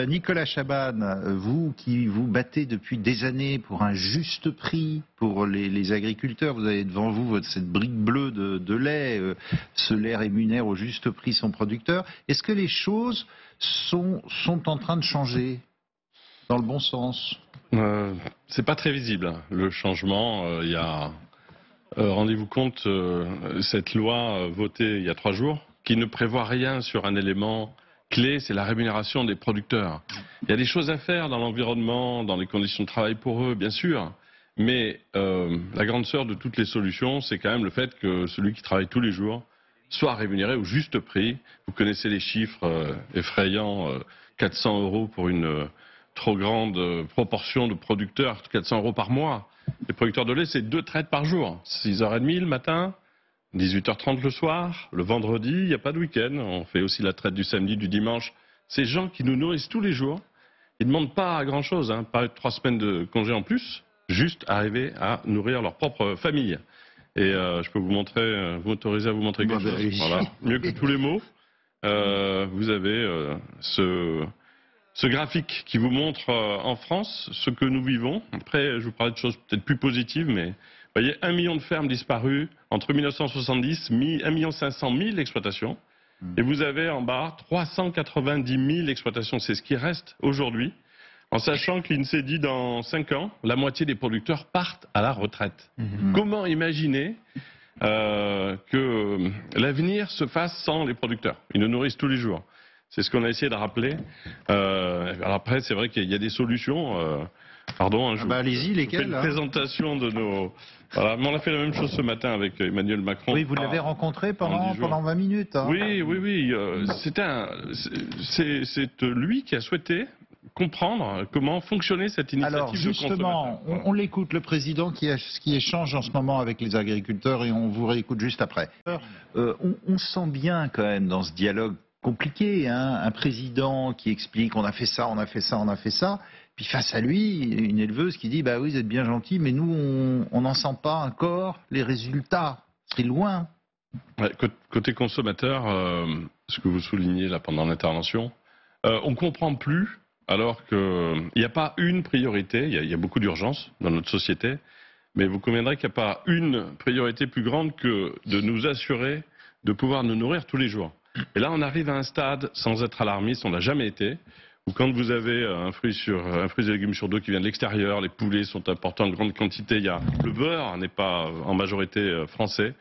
Nicolas Chaban, vous qui vous battez depuis des années pour un juste prix pour les agriculteurs, vous avez devant vous cette brique bleue de lait, ce lait rémunère au juste prix son producteur. Est-ce que les choses sont en train de changer dans le bon sens? C'est pas très visible, hein, le changement. Il y a, rendez-vous compte, cette loi votée il y a 3 jours, qui ne prévoit rien sur un élément clé, c'est la rémunération des producteurs. Il y a des choses à faire dans l'environnement, dans les conditions de travail pour eux, bien sûr. Mais la grande sœur de toutes les solutions, c'est quand même le fait que celui qui travaille tous les jours soit rémunéré au juste prix. Vous connaissez les chiffres effrayants, 400 € pour une trop grande proportion de producteurs, 400 € par mois. Les producteurs de lait, c'est 2 traites par jour, 6h30 le matin, 18h30 le soir, le vendredi, il n'y a pas de week-end. On fait aussi la traite du samedi, du dimanche. Ces gens qui nous nourrissent tous les jours, ils ne demandent pas grand-chose, hein, pas 3 semaines de congé en plus, juste arriver à nourrir leur propre famille. Et je peux vous montrer, vous autoriser à vous montrer quelque chose. Voilà. Mieux que tous les mots, vous avez ce graphique qui vous montre en France ce que nous vivons. Après, je vous parlerai de choses peut-être plus positives, mais vous voyez, 1 million de fermes disparues entre 1970, 1 500 000 exploitations. Et vous avez en bas 390 000 exploitations. C'est ce qui reste aujourd'hui, en sachant que l'INSEE dit dans 5 ans, la moitié des producteurs partent à la retraite. Comment imaginer que l'avenir se fasse sans les producteurs? Ils nous nourrissent tous les jours. C'est ce qu'on a essayé de rappeler. Alors après, c'est vrai qu'il y a des solutions. Pardon, je allez-y, lesquelles, fais une présentation de nos... Voilà, mais on a fait la même chose ce matin avec Emmanuel Macron. Oui, vous l'avez rencontré pendant 20 minutes. Hein. Oui. C'est lui qui a souhaité comprendre comment fonctionnait cette initiative. Alors justement, on l'écoute, le président qui échange en ce moment avec les agriculteurs, et on vous réécoute juste après. On sent bien quand même dans ce dialogue compliqué, hein, un président qui explique on a fait ça, on a fait ça, on a fait ça, puis face à lui, une éleveuse qui dit bah oui, vous êtes bien gentil, mais nous on n'en sent pas encore les résultats, c'est loin. Ouais, côté consommateur, ce que vous soulignez là pendant l'intervention, on ne comprend plus, alors qu'il n'y a pas une priorité, il y a beaucoup d'urgences dans notre société, mais vous conviendrez qu'il n'y a pas une priorité plus grande que de nous assurer de pouvoir nous nourrir tous les jours. Et là, on arrive à un stade, sans être alarmiste, on n'a jamais été, où quand vous avez un fruit et légumes sur 2 qui vient de l'extérieur, les poulets sont importants en grande quantité, le beurre n'est pas en majorité français,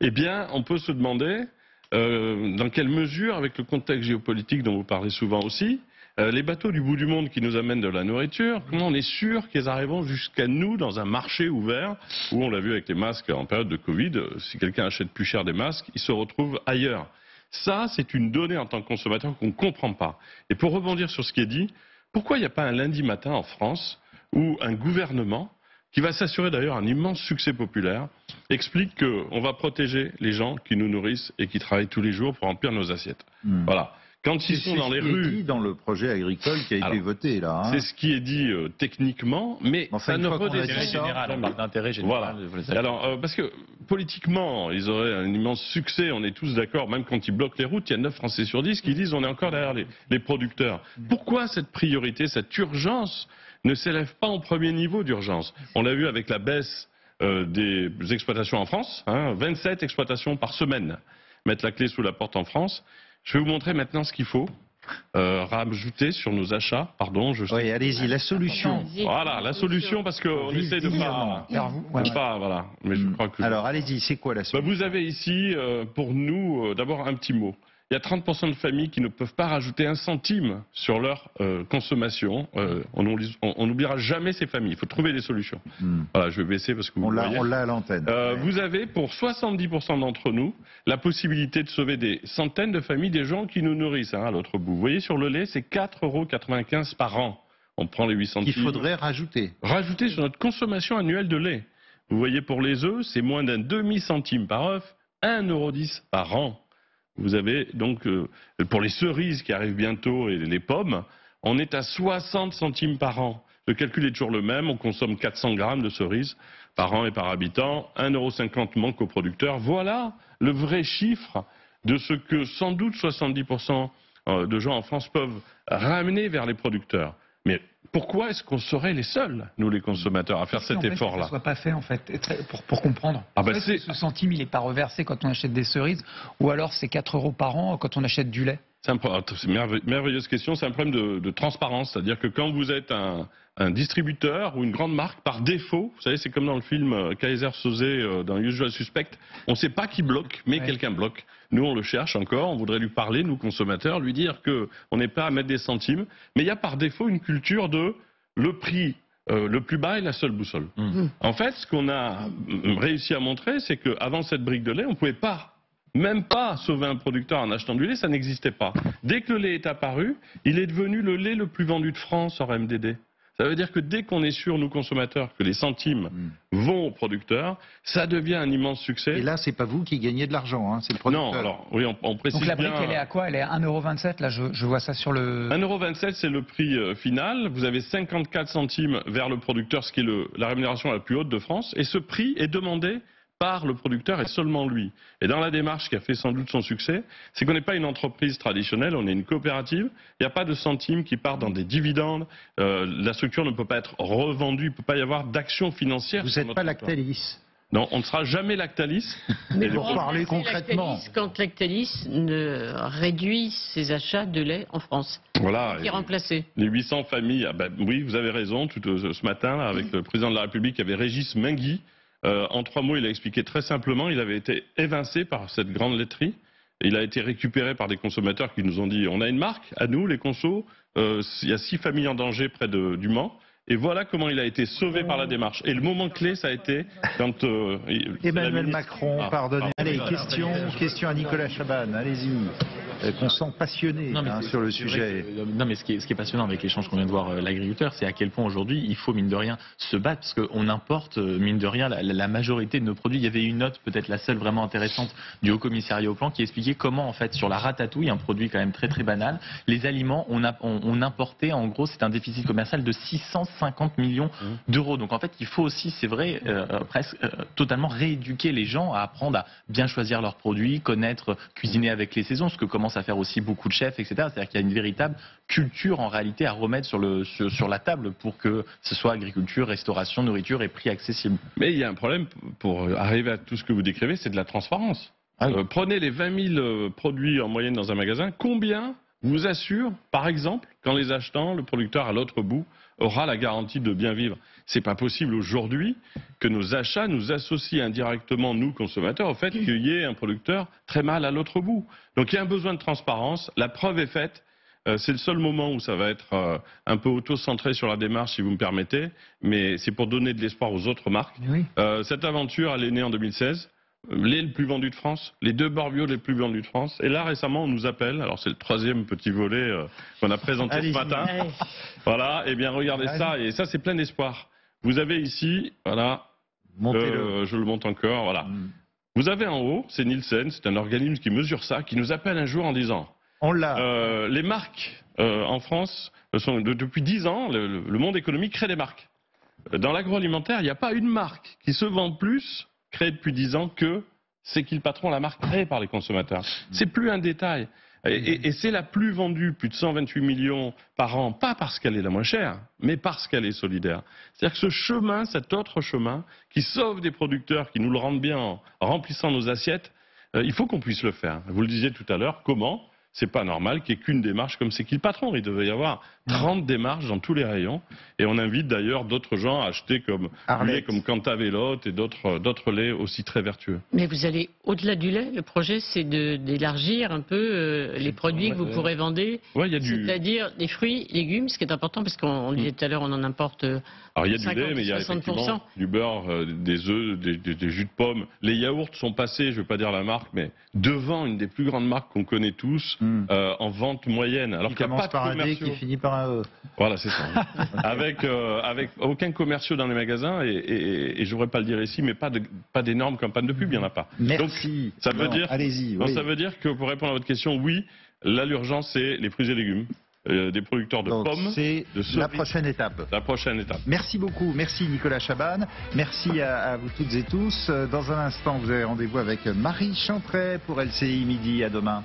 eh bien, on peut se demander dans quelle mesure, avec le contexte géopolitique dont vous parlez souvent aussi, les bateaux du bout du monde qui nous amènent de la nourriture, comment on est sûr qu'ils arriveront jusqu'à nous dans un marché ouvert, où on l'a vu avec les masques en période de Covid, si quelqu'un achète plus cher des masques, il se retrouve ailleurs. Ça, c'est une donnée en tant que consommateur qu'on ne comprend pas. Et pour rebondir sur ce qui est dit, pourquoi il n'y a pas un lundi matin en France où un gouvernement, qui va s'assurer d'ailleurs un immense succès populaire, explique qu'on va protéger les gens qui nous nourrissent et qui travaillent tous les jours pour remplir nos assiettes. Voilà. Quand ils sont dans les rues... C'est ce qui est dit dans le projet agricole qui a été voté là. Hein. C'est ce qui est dit techniquement, mais ça ne redescend pas. Général, on parle d'intérêt général. Voilà. Alors, parce que politiquement, ils auraient un immense succès, on est tous d'accord, même quand ils bloquent les routes, il y a 9 Français sur 10 qui disent on est encore derrière les producteurs. Pourquoi cette priorité, cette urgence ne s'élève pas en premier niveau d'urgence? On l'a vu avec la baisse des exploitations en France, 27 exploitations par semaine mettent la clé sous la porte en France. Je vais vous montrer maintenant ce qu'il faut rajouter sur nos achats. Pardon, Oui, allez-y, la solution. Voilà, la solution, parce qu'on essaie de pas... voilà. Mais je crois que... Alors, allez-y, c'est quoi la solution? Vous avez ici, pour nous, d'abord un petit mot. Il y a 30% de familles qui ne peuvent pas rajouter 1 centime sur leur consommation. On n'oubliera jamais ces familles. Il faut trouver des solutions. Voilà, je vais baisser parce que on l'a à l'antenne. Vous avez pour 70% d'entre nous la possibilité de sauver des centaines de familles, des gens qui nous nourrissent à l'autre bout. Vous voyez sur le lait, c'est 4,95 € par an. On prend les 8 centimes. Il faudrait rajouter. Rajouter sur notre consommation annuelle de lait. Vous voyez pour les œufs, c'est moins d'un demi-centime par œuf, 1,10 € par an. Vous avez donc, pour les cerises qui arrivent bientôt et les pommes, on est à 60 centimes par an. Le calcul est toujours le même, on consomme 400 grammes de cerises par an et par habitant, 1,50 € manque aux producteurs. Voilà le vrai chiffre de ce que sans doute 70% de gens en France peuvent ramener vers les producteurs. Mais pourquoi est-ce qu'on serait les seuls, nous les consommateurs, à faire cet effort-là? Que ça soit pas fait en fait, pour comprendre. Ce centime, il n'est pas reversé quand on achète des cerises, ou alors c'est 4 € par an quand on achète du lait. C'est une merveilleuse question, c'est un problème de transparence, c'est-à-dire que quand vous êtes un distributeur ou une grande marque, par défaut, vous savez, c'est comme dans le film Kaiser Soze dans Usual Suspect, on ne sait pas qui bloque, mais quelqu'un bloque. Nous, on le cherche encore, on voudrait lui parler, nous consommateurs, lui dire qu'on n'est pas à mettre des centimes, mais il y a par défaut une culture de le prix le plus bas est la seule boussole. En fait, ce qu'on a réussi à montrer, c'est qu'avant cette brique de lait, on ne pouvait pas, même pas sauver un producteur en achetant du lait, ça n'existait pas. Dès que le lait est apparu, il est devenu le lait le plus vendu de France hors MDD. Ça veut dire que dès qu'on est sûr, nous consommateurs, que les centimes vont aux producteurs, ça devient un immense succès. Et là, c'est pas vous qui gagnez de l'argent, hein, c'est le producteur. Non, alors, oui, on précise bien... Donc la brique, elle est à quoi? Elle est à 1,27 €, là, je vois ça sur le... 1,27 €, c'est le prix final. Vous avez 54 centimes vers le producteur, ce qui est la rémunération la plus haute de France. Et ce prix est demandé par le producteur et seulement lui. Et dans la démarche qui a fait sans doute son succès, c'est qu'on n'est pas une entreprise traditionnelle, on est une coopérative. Il n'y a pas de centimes qui partent dans des dividendes. La structure ne peut pas être revendue, il ne peut pas y avoir d'action financière. Vous n'êtes pas Lactalis? Non, on ne sera jamais Lactalis. Mais pour parler concrètement. Lactalis, quand Lactalis ne réduit ses achats de lait en France. Voilà. Qui est remplacé. Les 800 familles, oui, vous avez raison, ce matin, là, avec le président de la République, il y avait Régis Mingui. En 3 mots, il a expliqué très simplement, il avait été évincé par cette grande laiterie. Il a été récupéré par des consommateurs qui nous ont dit, on a une marque, à nous, les consos, il y a 6 familles en danger près du Mans. Et voilà comment il a été sauvé par la démarche. Et le moment clé, ça a été quand... Emmanuel Macron, pardonnez. Allez, question à Nicolas Chaban, allez-y. Qu'on sent passionné sur le sujet. Non, mais ce qui est passionnant avec l'échange qu'on vient de voir l'agriculteur, c'est à quel point aujourd'hui il faut mine de rien se battre, parce qu'on importe mine de rien la majorité de nos produits. Il y avait une note, peut-être la seule vraiment intéressante, du Haut Commissariat au Plan qui expliquait comment en fait sur la ratatouille, un produit quand même très très banal, les aliments on importait en gros, c'est un déficit commercial de 650 millions d'euros. Donc en fait il faut aussi, c'est vrai, presque totalement rééduquer les gens à apprendre à bien choisir leurs produits, connaître, cuisiner avec les saisons, ce que commence à faire aussi beaucoup de chefs, etc. C'est-à-dire qu'il y a une véritable culture en réalité à remettre sur la table pour que ce soit agriculture, restauration, nourriture et prix accessible. Mais il y a un problème pour arriver à tout ce que vous décrivez, c'est de la transparence. Prenez les 20 000 produits en moyenne dans un magasin, combien vous assure, par exemple, qu'en les achetant, le producteur à l'autre bout aura la garantie de bien vivre? C'est pas possible aujourd'hui que nos achats nous associent indirectement, nous consommateurs, au fait qu'il y ait un producteur très mal à l'autre bout. Donc il y a un besoin de transparence, la preuve est faite. C'est le seul moment où ça va être un peu auto-centré sur la démarche, si vous me permettez, mais c'est pour donner de l'espoir aux autres marques. Oui. Cette aventure, elle est née en 2016. Lait le plus vendu de France, les 2 beurres bio les plus vendus de France. Et là, récemment, on nous appelle, alors c'est le 3e petit volet qu'on a présenté ce matin. Voilà, et bien regardez ça, et ça c'est plein d'espoir. Vous avez ici, voilà, je le monte encore, voilà. Vous avez en haut, c'est Nielsen, c'est un organisme qui mesure ça, qui nous appelle un jour en disant... On l'a. Les marques en France, depuis 10 ans, le monde économique crée des marques. Dans l'agroalimentaire, il n'y a pas une marque qui se vend plus... créé depuis 10 ans que c'est qui le patron, la marque créée par les consommateurs. C'est plus un détail. Et c'est la plus vendue, plus de 128 millions par an, pas parce qu'elle est la moins chère, mais parce qu'elle est solidaire. C'est-à-dire que ce chemin, cet autre chemin, qui sauve des producteurs, qui nous le rendent bien en remplissant nos assiettes, il faut qu'on puisse le faire. Vous le disiez tout à l'heure, comment ? C'est pas normal qu'il n'y ait qu'une démarche comme c'est qui le patron. Il devait y avoir 30 démarches dans tous les rayons. Et on invite d'ailleurs d'autres gens à acheter comme lait comme Cantavélote et d'autres laits aussi très vertueux. Mais vous allez au-delà du lait. Le projet, c'est d'élargir un peu les produits que vous pourrez vendre. C'est-à-dire des fruits, légumes, ce qui est important parce qu'on disait tout à l'heure, on en importe 50%. Alors il y a du lait, mais il y a effectivement du beurre, des œufs, des jus de pommes. Les yaourts sont passés, je ne veux pas dire la marque, mais devant une des plus grandes marques qu'on connaît tous en vente moyenne. Alors qu'il n'y a pas de par un D qui finit par un E. Voilà, c'est ça. avec aucun commerciaux dans les magasins et je ne voudrais pas le dire ici, mais pas d'énormes campagnes de pub, il n'y en a pas. Merci. Donc, ça veut dire, allez-y. Ça veut dire que pour répondre à votre question, oui, là l'urgence c'est les fruits et légumes. Des producteurs de pommes. C'est la prochaine étape. La prochaine étape. Merci beaucoup. Merci Nicolas Chaban. Merci à vous toutes et tous. Dans un instant, vous avez rendez-vous avec Marie Chantray pour LCI Midi. À demain.